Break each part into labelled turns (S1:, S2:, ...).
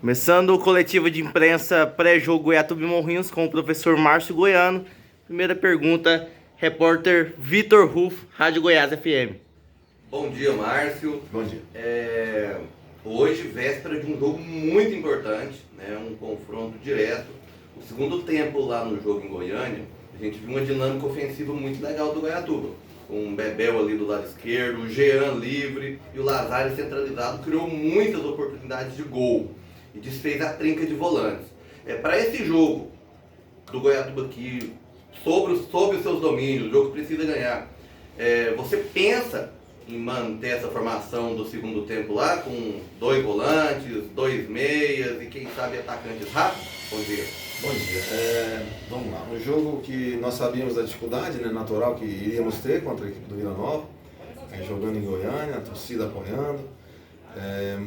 S1: Começando o coletivo de imprensa pré-jogo Goiatuba e Morrinhos com o professor Márcio Goiano. Primeira pergunta, repórter Vitor Rufo, Rádio Goiás FM.
S2: Bom dia, Márcio.
S3: Bom dia.
S2: Hoje, véspera de um jogo muito importante, né? Um confronto direto. O segundo tempo lá no jogo em Goiânia, a gente viu uma dinâmica ofensiva muito legal do Goiatuba. Com o Bebel ali do lado esquerdo, o Jean livre e o Lazari centralizado, criou muitas oportunidades de gol e desfez a trinca de volantes. Para esse jogo do Goiatuba aqui, sobre os seus domínios, o jogo que precisa ganhar, você pensa em manter essa formação do segundo tempo lá, com 2 volantes, 2 meias e quem sabe atacantes rápidos? Bom dia.
S3: Bom dia. Vamos lá. Um jogo que nós sabíamos da dificuldade, né, natural que iríamos ter contra a equipe do Vila Nova, jogando em Goiânia, a torcida apoiando.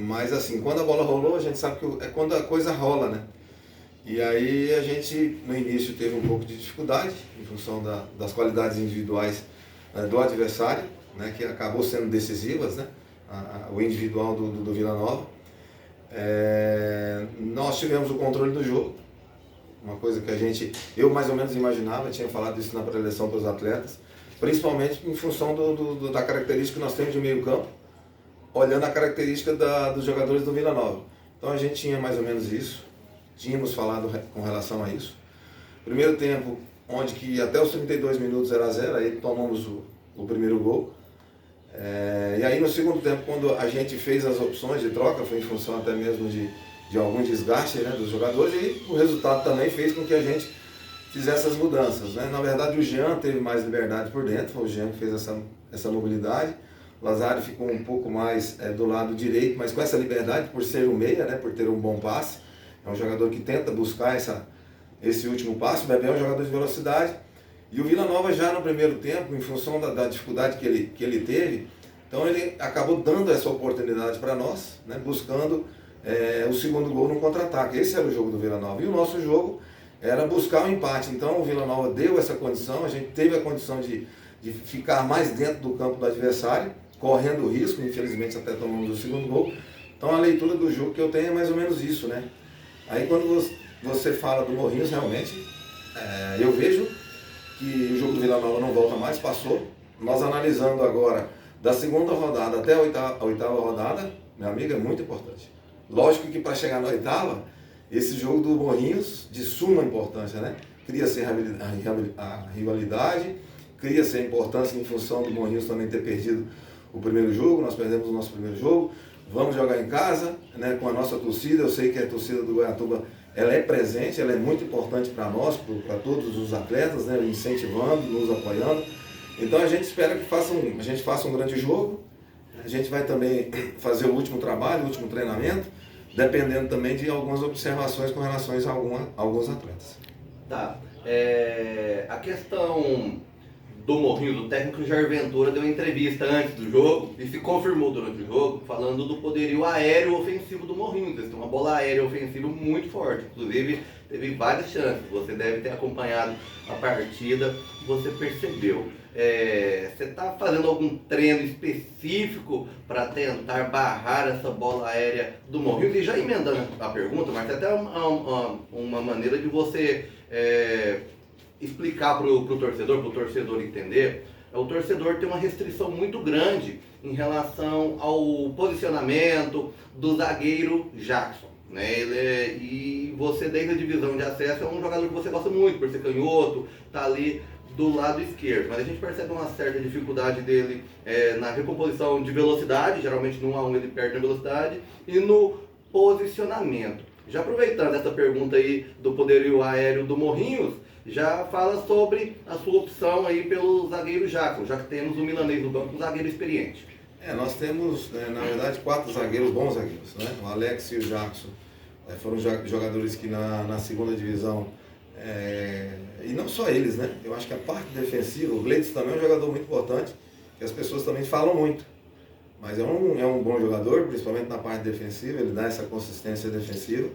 S3: Mas assim, quando a bola rolou, a gente sabe que é quando a coisa rola, né? E aí a gente no início teve um pouco de dificuldade em função das qualidades individuais do adversário, né, que acabou sendo decisivas, né? O individual do Vila Nova. Nós tivemos o controle do jogo, uma coisa que eu mais ou menos imaginava, tinha falado isso na pré-eleção para os atletas, principalmente em função da característica que nós temos de meio campo, olhando a característica dos jogadores do Vila Nova. Então a gente tinha mais ou menos isso, tínhamos falado com relação a isso. Primeiro tempo, onde que até os 32 minutos 0-0, aí tomamos o primeiro gol. E aí no segundo tempo, quando a gente fez as opções de troca, foi em função até mesmo de algum desgaste, né, dos jogadores, e o resultado também fez com que a gente fizesse as mudanças, né? Na verdade o Jean teve mais liberdade por dentro, foi o Jean que fez essa mobilidade. O Lazari ficou um pouco mais do lado direito, mas com essa liberdade por ser um meia, né, por ter um bom passe. É um jogador que tenta buscar esse último passe. O Bebel é um jogador de velocidade. E o Vila Nova já no primeiro tempo, em função da dificuldade que ele teve, então ele acabou dando essa oportunidade para nós, né, buscando o segundo gol no contra-ataque. Esse era o jogo do Vila Nova. E o nosso jogo era buscar o empate. Então o Vila Nova deu essa condição, a gente teve a condição de ficar mais dentro do campo do adversário, correndo o risco, infelizmente até tomamos o segundo gol. Então a leitura do jogo que eu tenho é mais ou menos isso, né? Aí quando você fala do Morrinhos, realmente, eu vejo que o jogo do Vila Nova não volta mais, passou. Nós analisando agora, da segunda rodada até a oitava rodada, meu amigo, é muito importante. Lógico que para chegar na oitava, esse jogo do Morrinhos, de suma importância, né? Cria-se a rivalidade, cria-se a importância em função do Morrinhos também ter perdido o primeiro jogo. Nós perdemos o nosso primeiro jogo, vamos jogar em casa, né, com a nossa torcida. Eu sei que a torcida do Goiatuba, ela é presente, ela é muito importante para nós, para todos os atletas, né, incentivando, nos apoiando. Então a gente espera que a gente faça um grande jogo. A gente vai também fazer o último trabalho, o último treinamento, dependendo também de algumas observações com relação a alguns atletas.
S2: Tá. A questão do Morrinhos, o técnico Jair Ventura deu uma entrevista antes do jogo e se confirmou durante o jogo, falando do poderio aéreo ofensivo do Morrinhos. Eles têm uma bola aérea ofensiva muito forte, inclusive teve várias chances. Você deve ter acompanhado a partida, você percebeu. Você está fazendo algum treino específico para tentar barrar essa bola aérea do Morrinhos? E já emendando a pergunta, mas até uma maneira de você explicar para o torcedor entender. O torcedor tem uma restrição muito grande em relação ao posicionamento do zagueiro Jackson, né? E você, desde a divisão de acesso, é um jogador que você gosta muito, por ser canhoto, tá ali do lado esquerdo, mas a gente percebe uma certa dificuldade dele na recomposição de velocidade. Geralmente no 1 a 1 ele perde na velocidade, e no posicionamento. Já aproveitando essa pergunta aí do poderio aéreo do Morrinhos, já fala sobre a sua opção aí pelo zagueiro Jackson, já que temos o milanês no banco, um zagueiro experiente.
S3: Nós temos, na verdade, 4 zagueiros, bons zagueiros, né? O Alex e o Jackson foram jogadores que na segunda divisão, e não só eles, né? Eu acho que a parte defensiva, o Gleitson também é um jogador muito importante, que as pessoas também falam muito, mas é um bom jogador, principalmente na parte defensiva, ele dá essa consistência defensiva.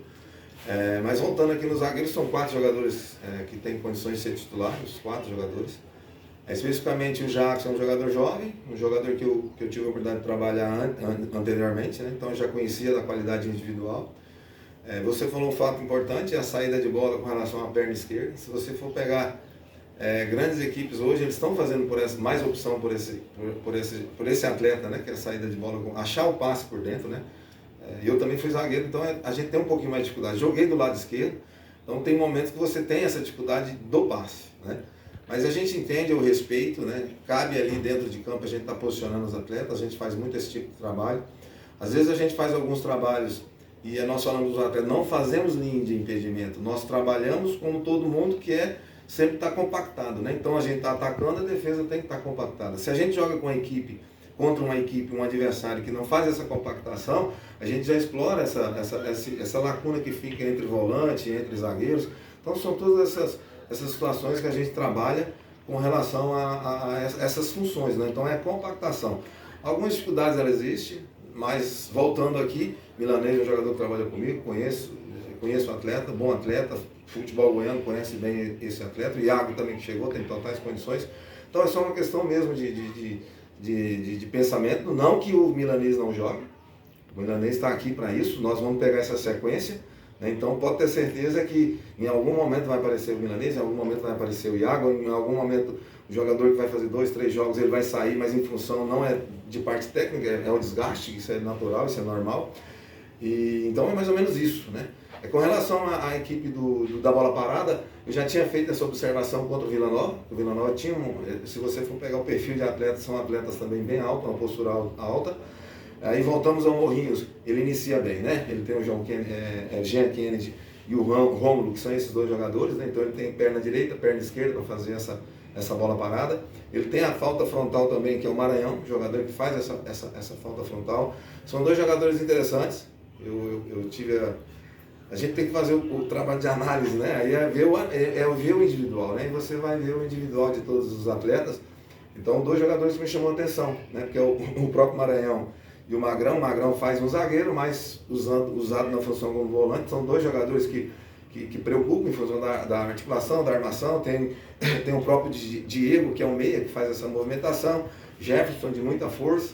S3: Mas voltando aqui nos zagueiros, são 4 jogadores que têm condições de ser titulares, 4 jogadores. Especificamente o Jackson é um jogador jovem, um jogador que eu tive a oportunidade de trabalhar anteriormente, né? Então eu já conhecia da qualidade individual. Você falou um fato importante, a saída de bola com relação à perna esquerda. Se você for pegar grandes equipes hoje, eles estão fazendo mais opção por esse atleta, né, que é a saída de bola, achar o passe por dentro, né? Eu também fui zagueiro, então a gente tem um pouquinho mais de dificuldade. Joguei do lado esquerdo, então tem momentos que você tem essa dificuldade do passe, né? Mas a gente entende o respeito, né? Cabe ali dentro de campo a gente estar posicionando os atletas, a gente faz muito esse tipo de trabalho. Às vezes a gente faz alguns trabalhos e nós falamos dos atletas, não fazemos linha de impedimento, nós trabalhamos como todo mundo que sempre está compactado, né? Então a gente está atacando, a defesa tem que estar compactada. Se a gente joga com a equipe, contra uma equipe, um adversário que não faz essa compactação, a gente já explora essa lacuna que fica entre volante, entre zagueiros. Então são todas essas situações que a gente trabalha com relação a essas funções, né? Então é compactação. Algumas dificuldades elas existem, mas voltando aqui, Milanês é um jogador que trabalha comigo, conheço o atleta, bom atleta, futebol goiano, conhece bem esse atleta, o Iago também que chegou, tem totais condições. Então é só uma questão mesmo de pensamento, não que o Milanês não jogue, o Milanês está aqui para isso, nós vamos pegar essa sequência, né? Então pode ter certeza que em algum momento vai aparecer o Milanês, em algum momento vai aparecer o Iago, em algum momento o jogador que vai fazer 2, 3 jogos ele vai sair, mas em função não é de parte técnica, é o desgaste, isso é natural, isso é normal. E então é mais ou menos isso, né? Com relação à equipe da bola parada, eu já tinha feito essa observação contra o Vila Nova. O Vila Nova tinha, se você for pegar o perfil de atletas, são atletas também bem altos, uma postura alta. Aí voltamos ao Morrinhos, ele inicia bem, né? Ele tem o Jean Kennedy e o Rômulo, que são esses dois jogadores, né? Então ele tem perna direita, perna esquerda para fazer essa bola parada. Ele tem a falta frontal também, que é o Maranhão, jogador que faz essa falta frontal. São dois jogadores interessantes. Eu tive a gente tem que fazer o trabalho de análise, né? Aí ver o individual, né? E você vai ver o individual de todos os atletas. Então, dois jogadores que me chamou a atenção, né? Porque é o próprio Maranhão e o Magrão faz um zagueiro, mas usado na função como volante. São dois jogadores que preocupam em função da articulação, da armação. Tem o próprio Diego, que é um meia, que faz essa movimentação. Jefferson, de muita força.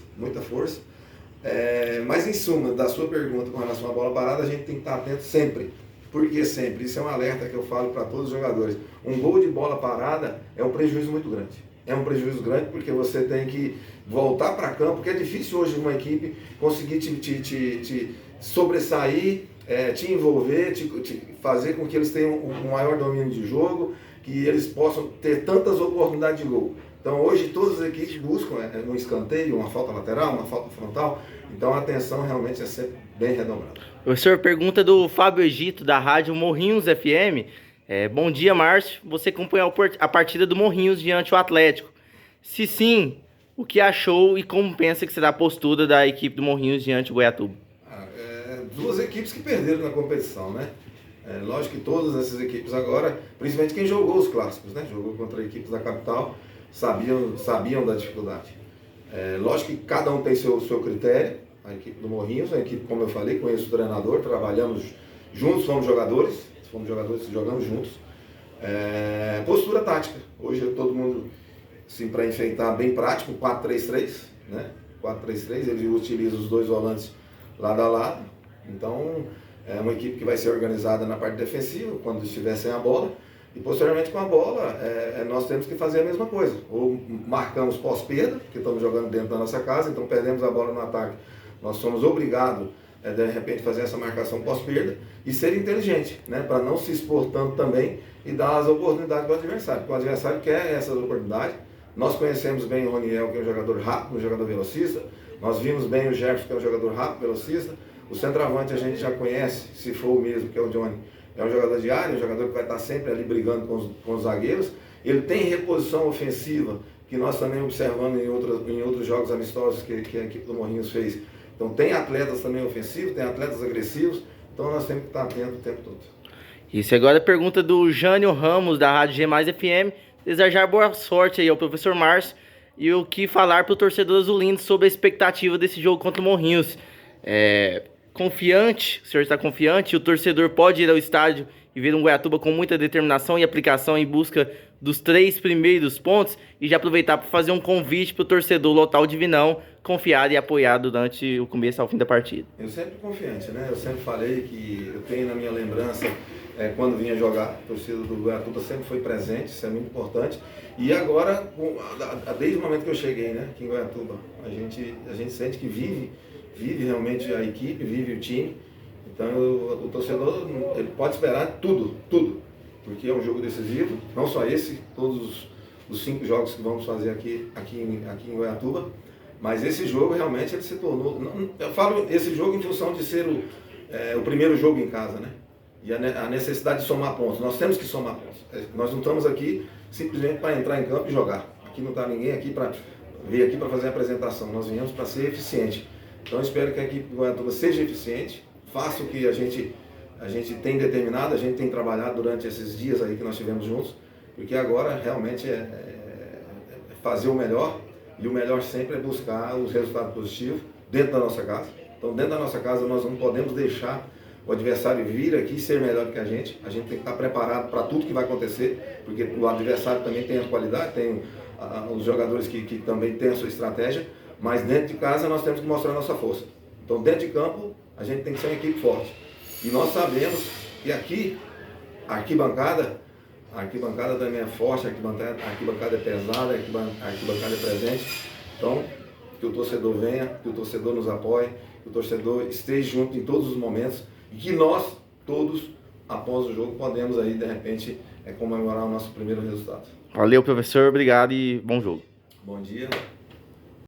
S3: Mas em suma, da sua pergunta com relação à bola parada, a gente tem que estar atento sempre. Por que sempre? Isso é um alerta que eu falo para todos os jogadores. Um gol de bola parada é um prejuízo muito grande. É um prejuízo grande porque você tem que voltar para campo, porque é difícil hoje uma equipe conseguir te sobressair, te envolver, te fazer com que eles tenham um maior domínio de jogo, que eles possam ter tantas oportunidades de gol. Então hoje todas as equipes buscam um escanteio, uma falta lateral, uma falta frontal. Então a atenção realmente é sempre bem redobrada.
S1: Professor, pergunta do Fábio Egito, da rádio Morrinhos FM. Bom dia, Márcio. Você acompanhou a partida do Morrinhos diante do Atlético? Se sim, o que achou e como pensa que será a postura da equipe do Morrinhos diante do Goiatuba?
S3: Duas equipes que perderam na competição, né? Lógico que todas essas equipes agora, principalmente quem jogou os clássicos, né? Jogou contra equipes da capital, sabiam da dificuldade. Lógico que cada um tem seu critério. A equipe do Morrinhos, a equipe, como eu falei, conheço o treinador, trabalhamos juntos, fomos jogadores, jogamos juntos. Postura tática. Hoje todo mundo, assim, para enfeitar, bem prático, 4-3-3, né? 4-3-3, ele utiliza os dois volantes lado a lado. Então, é uma equipe que vai ser organizada na parte defensiva, quando estiver sem a bola. E posteriormente com a bola, nós temos que fazer a mesma coisa. Ou marcamos pós-perda, porque estamos jogando dentro da nossa casa, então perdemos a bola no ataque. Nós somos obrigados, de repente, fazer essa marcação pós-perda e ser inteligente, né? Para não se expor tanto também e dar as oportunidades para o adversário. Porque o adversário quer essas oportunidades. Nós conhecemos bem o Roniel, que é um jogador rápido, um jogador velocista. Nós vimos bem o Jefferson, que é um jogador rápido, velocista. O centroavante a gente já conhece, se for o mesmo, que é o Johnny. É um jogador de área, um jogador que vai estar sempre ali brigando com os zagueiros. Ele tem reposição ofensiva, que nós também observamos em outros jogos amistosos que a equipe do Morrinhos fez. Então tem atletas também ofensivos, tem atletas agressivos, então nós temos que estar atentos o tempo todo.
S1: Isso, agora a pergunta do Jânio Ramos, da Rádio G Mais FM. Desejar boa sorte aí ao professor Márcio e o que falar para o torcedor azulino sobre a expectativa desse jogo contra o Morrinhos. confiante, o senhor está confiante, o torcedor pode ir ao estádio e ver um Goiatuba com muita determinação e aplicação em busca dos 3 primeiros pontos, e já aproveitar para fazer um convite para o torcedor lotar o Divinão, confiado e apoiado durante o começo ao fim da partida.
S3: Eu sempre confiante, né? Eu sempre falei que eu tenho na minha lembrança, quando vinha jogar, a torcida do Goiatuba sempre foi presente, isso é muito importante. E agora, desde o momento que eu cheguei, né, aqui em Goiatuba, a gente sente que vive realmente a equipe, vive o time. Então o torcedor ele pode esperar tudo, porque é um jogo decisivo, não só esse, todos os 5 jogos que vamos fazer aqui em Goiatuba, mas esse jogo realmente ele se tornou, eu falo esse jogo em função de ser o primeiro jogo em casa, né? E a necessidade de somar pontos, nós temos que somar pontos, nós não estamos aqui simplesmente para entrar em campo e jogar, aqui não está ninguém aqui para vir aqui para fazer a apresentação, nós viemos para ser eficiente. Então eu espero que a equipe do Goiatuba seja eficiente, faça o que a gente tem determinado, a gente tem trabalhado durante esses dias aí que nós tivemos juntos, porque agora realmente é fazer o melhor, e o melhor sempre é buscar os resultados positivos dentro da nossa casa. Então dentro da nossa casa nós não podemos deixar o adversário vir aqui e ser melhor do que a gente tem que estar preparado para tudo que vai acontecer, porque o adversário também tem a qualidade, tem os jogadores que também têm a sua estratégia, mas dentro de casa nós temos que mostrar a nossa força. Então dentro de campo a gente tem que ser uma equipe forte. E nós sabemos que aqui, a arquibancada também é forte, a arquibancada é pesada, a arquibancada é presente. Então, que o torcedor venha, que o torcedor nos apoie, que o torcedor esteja junto em todos os momentos e que nós, todos, após o jogo, podemos aí, de repente, comemorar o nosso primeiro resultado.
S1: Valeu, professor, obrigado e bom jogo.
S3: Bom dia.